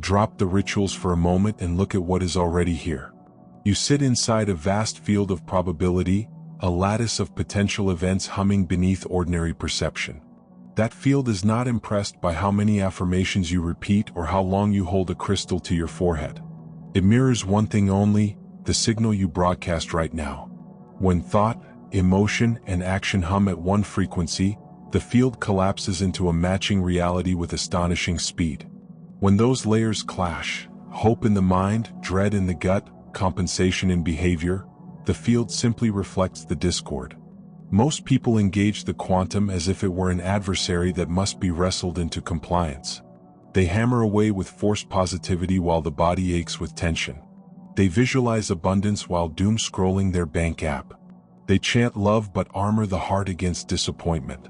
Drop the rituals for a moment and look at what is already here. You sit inside a vast field of probability, a lattice of potential events humming beneath ordinary perception. That field is not impressed by how many affirmations you repeat or how long you hold a crystal to your forehead. It mirrors one thing only, the signal you broadcast right now. When thought, emotion, and action hum at one frequency, the field collapses into a matching reality with astonishing speed. When those layers clash, hope in the mind, dread in the gut, compensation in behavior, the field simply reflects the discord. Most people engage the quantum as if it were an adversary that must be wrestled into compliance. They hammer away with forced positivity while the body aches with tension. They visualize abundance while doom scrolling their bank app. They chant love but armor the heart against disappointment.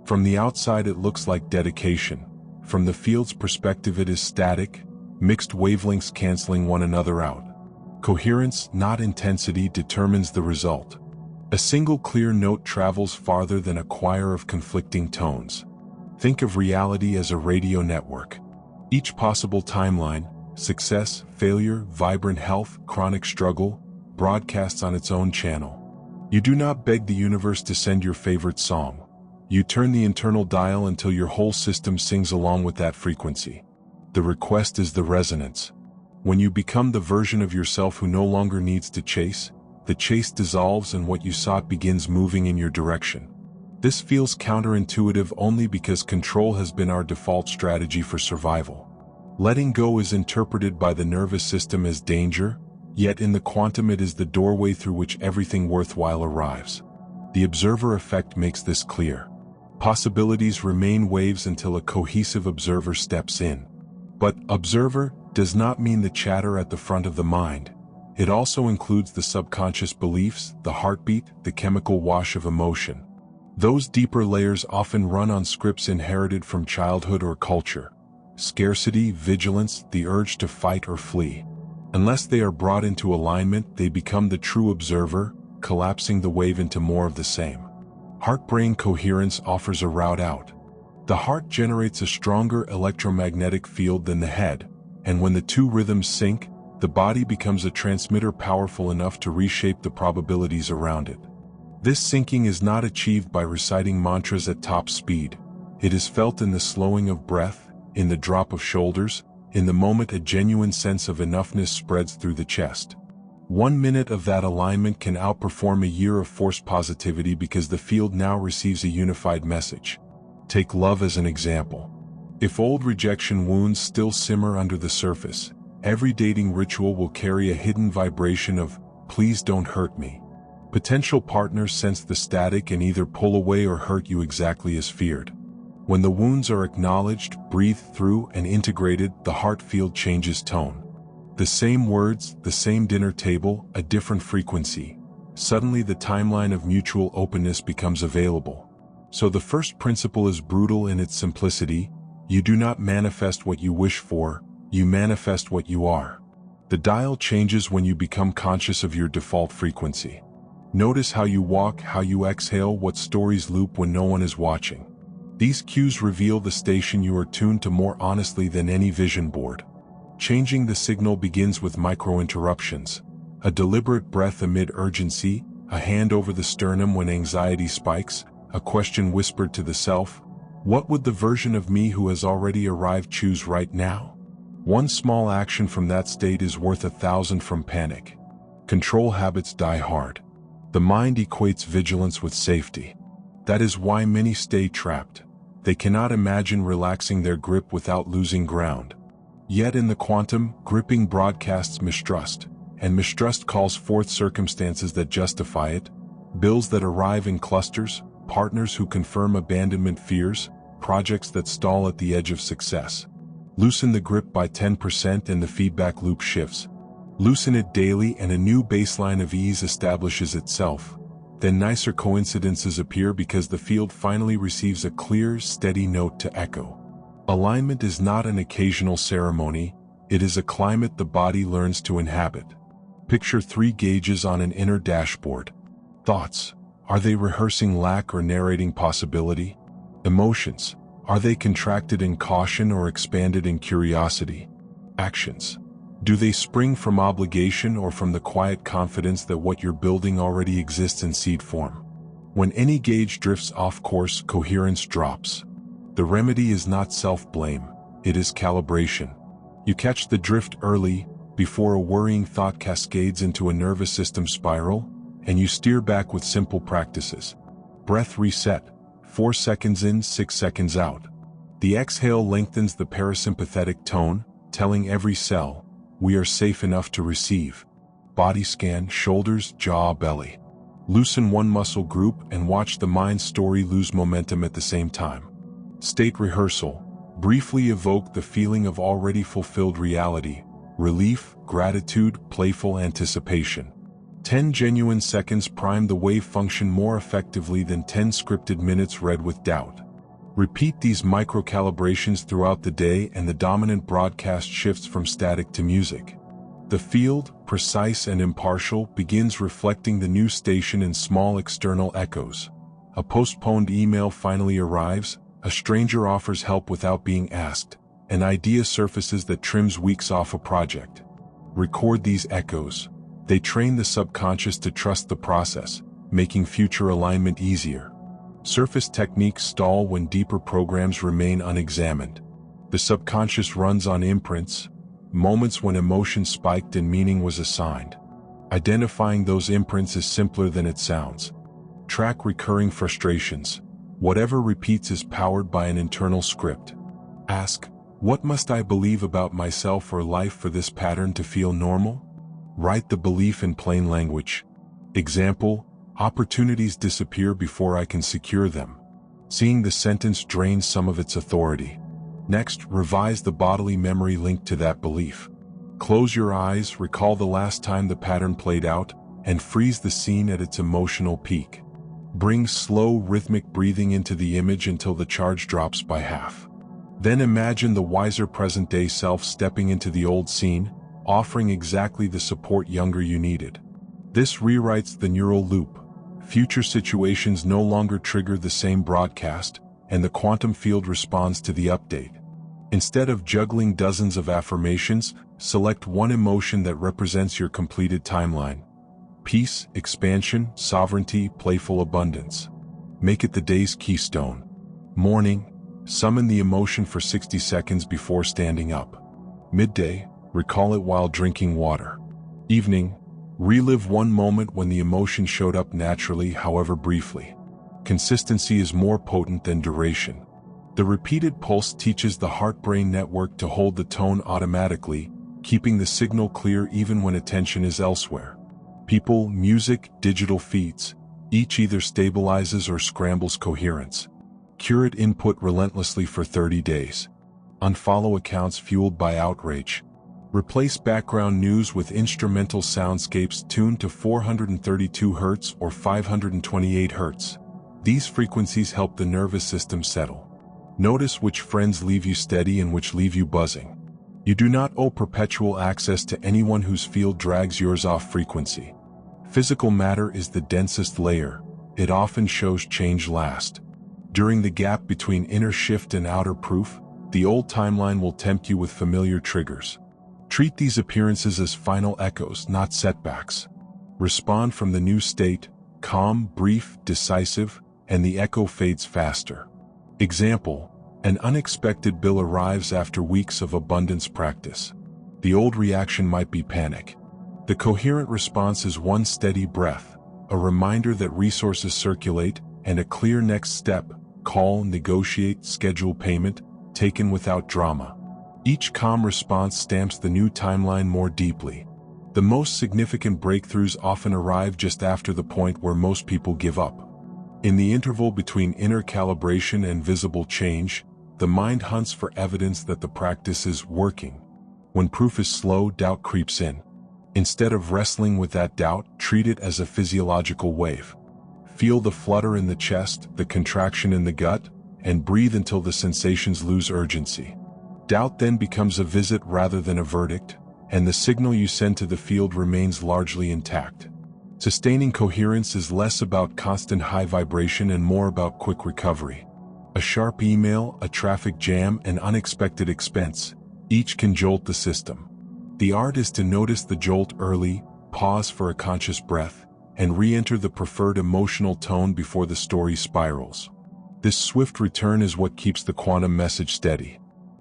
From the outside it looks like dedication. From the field's perspective it is static, mixed wavelengths canceling one another out. Coherence, not intensity, determines the result. A single clear note travels farther than a choir of conflicting tones. Think of reality as a radio network. Each possible timeline, success, failure, vibrant health, chronic struggle, broadcasts on its own channel. You do not beg the universe to send your favorite song. You turn the internal dial until your whole system sings along with that frequency. The request is the resonance. When you become the version of yourself who no longer needs to chase, the chase dissolves and what you sought begins moving in your direction. This feels counterintuitive only because control has been our default strategy for survival. Letting go is interpreted by the nervous system as danger, yet in the quantum it is the doorway through which everything worthwhile arrives. The observer effect makes this clear. Possibilities remain waves until a cohesive observer steps in. But observer does not mean the chatter at the front of the mind. It also includes the subconscious beliefs, the heartbeat, the chemical wash of emotion. Those deeper layers often run on scripts inherited from childhood or culture. Scarcity, vigilance, the urge to fight or flee. Unless they are brought into alignment, they become the true observer, collapsing the wave into more of the same. Heart-brain coherence offers a route out. The heart generates a stronger electromagnetic field than the head, and when the two rhythms sync, the body becomes a transmitter powerful enough to reshape the probabilities around it. This syncing is not achieved by reciting mantras at top speed. It is felt in the slowing of breath, in the drop of shoulders, in the moment a genuine sense of enoughness spreads through the chest. 1 minute of that alignment can outperform a year of forced positivity because the field now receives a unified message. Take love as an example. If old rejection wounds still simmer under the surface, every dating ritual will carry a hidden vibration of, "Please don't hurt me." Potential partners sense the static and either pull away or hurt you exactly as feared. When the wounds are acknowledged, breathed through, and integrated, the heart field changes tone. The same words, the same dinner table, a different frequency. Suddenly the timeline of mutual openness becomes available. So the first principle is brutal in its simplicity. You do not manifest what you wish for, you manifest what you are. The dial changes when you become conscious of your default frequency. Notice how you walk, how you exhale, what stories loop when no one is watching. These cues reveal the station you are tuned to more honestly than any vision board. Changing the signal begins with micro-interruptions. A deliberate breath amid urgency, a hand over the sternum when anxiety spikes, a question whispered to the self. What would the version of me who has already arrived choose right now? One small action from that state is worth 1,000 from panic. Control habits die hard. The mind equates vigilance with safety. That is why many stay trapped. They cannot imagine relaxing their grip without losing ground. Yet in the quantum, gripping broadcasts mistrust, and mistrust calls forth circumstances that justify it, bills that arrive in clusters, partners who confirm abandonment fears, projects that stall at the edge of success. Loosen the grip by 10% and the feedback loop shifts. Loosen it daily and a new baseline of ease establishes itself. Then nicer coincidences appear because the field finally receives a clear, steady note to echo. Alignment is not an occasional ceremony, it is a climate the body learns to inhabit. Picture 3 gauges on an inner dashboard. Thoughts, are they rehearsing lack or narrating possibility? Emotions, are they contracted in caution or expanded in curiosity? Actions. Do they spring from obligation or from the quiet confidence that what you're building already exists in seed form? When any gauge drifts off course, coherence drops. The remedy is not self-blame, it is calibration. You catch the drift early, before a worrying thought cascades into a nervous system spiral, and you steer back with simple practices. Breath reset, 4 seconds in, 6 seconds out. The exhale lengthens the parasympathetic tone, telling every cell, we are safe enough to receive. Body scan, shoulders, jaw, belly. Loosen one muscle group and watch the mind's story lose momentum at the same time. State rehearsal. Briefly evoke the feeling of already fulfilled reality, relief, gratitude, playful anticipation. 10 genuine seconds prime the wave function more effectively than 10 scripted minutes read with doubt. Repeat these micro-calibrations throughout the day and the dominant broadcast shifts from static to music. The field, precise and impartial, begins reflecting the new station in small external echoes. A postponed email finally arrives, a stranger offers help without being asked, an idea surfaces that trims weeks off a project. Record these echoes. They train the subconscious to trust the process, making future alignment easier. Surface techniques stall when deeper programs remain unexamined. The subconscious runs on imprints, moments when emotion spiked and meaning was assigned. Identifying those imprints is simpler than it sounds. Track recurring frustrations. Whatever repeats is powered by an internal script. Ask, what must I believe about myself or life for this pattern to feel normal? Write the belief in plain language. Example, opportunities disappear before I can secure them. Seeing the sentence drains some of its authority. Next, revise the bodily memory linked to that belief. Close your eyes, recall the last time the pattern played out, and freeze the scene at its emotional peak. Bring slow, rhythmic breathing into the image until the charge drops by half. Then imagine the wiser present-day self stepping into the old scene, offering exactly the support younger you needed. This rewrites the neural loop. Future situations no longer trigger the same broadcast, and the quantum field responds to the update. Instead of juggling dozens of affirmations, select one emotion that represents your completed timeline. Peace, expansion, sovereignty, playful abundance. Make it the day's keystone. Morning, summon the emotion for 60 seconds before standing up. Midday, recall it while drinking water. Evening, relive one moment when the emotion showed up naturally, however briefly. Consistency is more potent than duration. The repeated pulse teaches the heart-brain network to hold the tone automatically, keeping the signal clear even when attention is elsewhere. People, music, digital feeds, each either stabilizes or scrambles coherence. Curate input relentlessly for 30 days. Unfollow accounts fueled by outrage. Replace background news with instrumental soundscapes tuned to 432 Hz or 528 Hz. These frequencies help the nervous system settle. Notice which friends leave you steady and which leave you buzzing. You do not owe perpetual access to anyone whose field drags yours off frequency. Physical matter is the densest layer. It often shows change last. During the gap between inner shift and outer proof, the old timeline will tempt you with familiar triggers. Treat these appearances as final echoes, not setbacks. Respond from the new state, calm, brief, decisive, and the echo fades faster. Example, an unexpected bill arrives after weeks of abundance practice. The old reaction might be panic. The coherent response is one steady breath, a reminder that resources circulate, and a clear next step, call, negotiate, schedule payment, taken without drama. Each calm response stamps the new timeline more deeply. The most significant breakthroughs often arrive just after the point where most people give up. In the interval between inner calibration and visible change, the mind hunts for evidence that the practice is working. When proof is slow, doubt creeps in. Instead of wrestling with that doubt, treat it as a physiological wave. Feel the flutter in the chest, the contraction in the gut, and breathe until the sensations lose urgency. Doubt then becomes a visit rather than a verdict, and the signal you send to the field remains largely intact. Sustaining coherence is less about constant high vibration and more about quick recovery. A sharp email, a traffic jam, an unexpected expense. Each can jolt the system. The art is to notice the jolt early, pause for a conscious breath, and re-enter the preferred emotional tone before the story spirals. This swift return is what keeps the quantum message steady.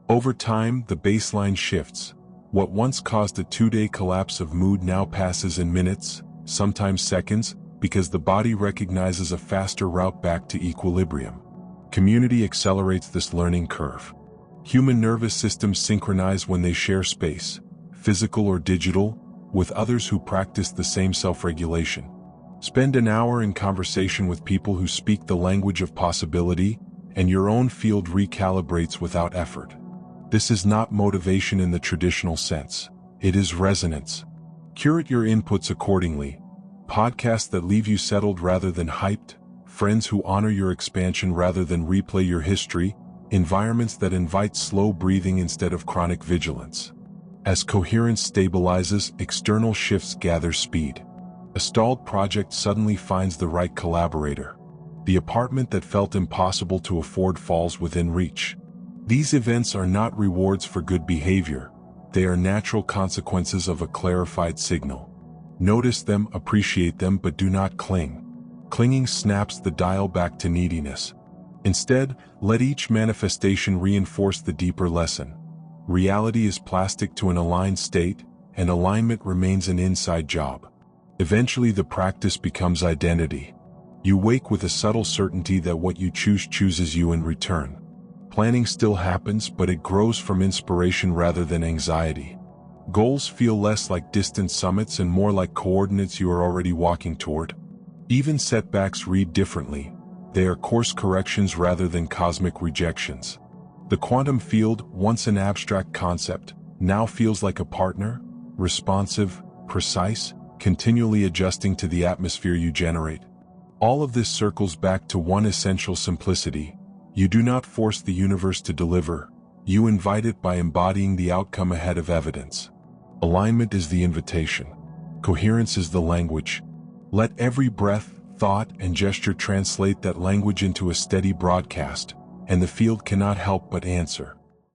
Over time, the baseline shifts. What once caused a 2-day collapse of mood now passes in minutes, sometimes seconds, because the body recognizes a faster route back to equilibrium. Community accelerates this learning curve. Human nervous systems synchronize when they share space, physical or digital, with others who practice the same self-regulation. Spend an hour in conversation with people who speak the language of possibility, and your own field recalibrates without effort. This is not motivation in the traditional sense. It is resonance. Curate your inputs accordingly. Podcasts that leave you settled rather than hyped, friends who honor your expansion rather than replay your history, environments that invite slow breathing instead of chronic vigilance. As coherence stabilizes, external shifts gather speed. A stalled project suddenly finds the right collaborator. The apartment that felt impossible to afford falls within reach. These events are not rewards for good behavior. They are natural consequences of a clarified signal. Notice them, appreciate them, but do not cling. Clinging snaps the dial back to neediness. Instead, let each manifestation reinforce the deeper lesson. Reality is plastic to an aligned state, and alignment remains an inside job. Eventually the practice becomes identity. You wake with a subtle certainty that what you choose chooses you in return. Planning still happens, but it grows from inspiration rather than anxiety. Goals feel less like distant summits and more like coordinates you are already walking toward. Even setbacks read differently. They are course corrections rather than cosmic rejections. The quantum field, once an abstract concept, now feels like a partner, responsive, precise, continually adjusting to the atmosphere you generate. All of this circles back to one essential simplicity. You do not force the universe to deliver. You invite it by embodying the outcome ahead of evidence. Alignment is the invitation. Coherence is the language. Let every breath, thought, and gesture translate that language into a steady broadcast, and the field cannot help but answer.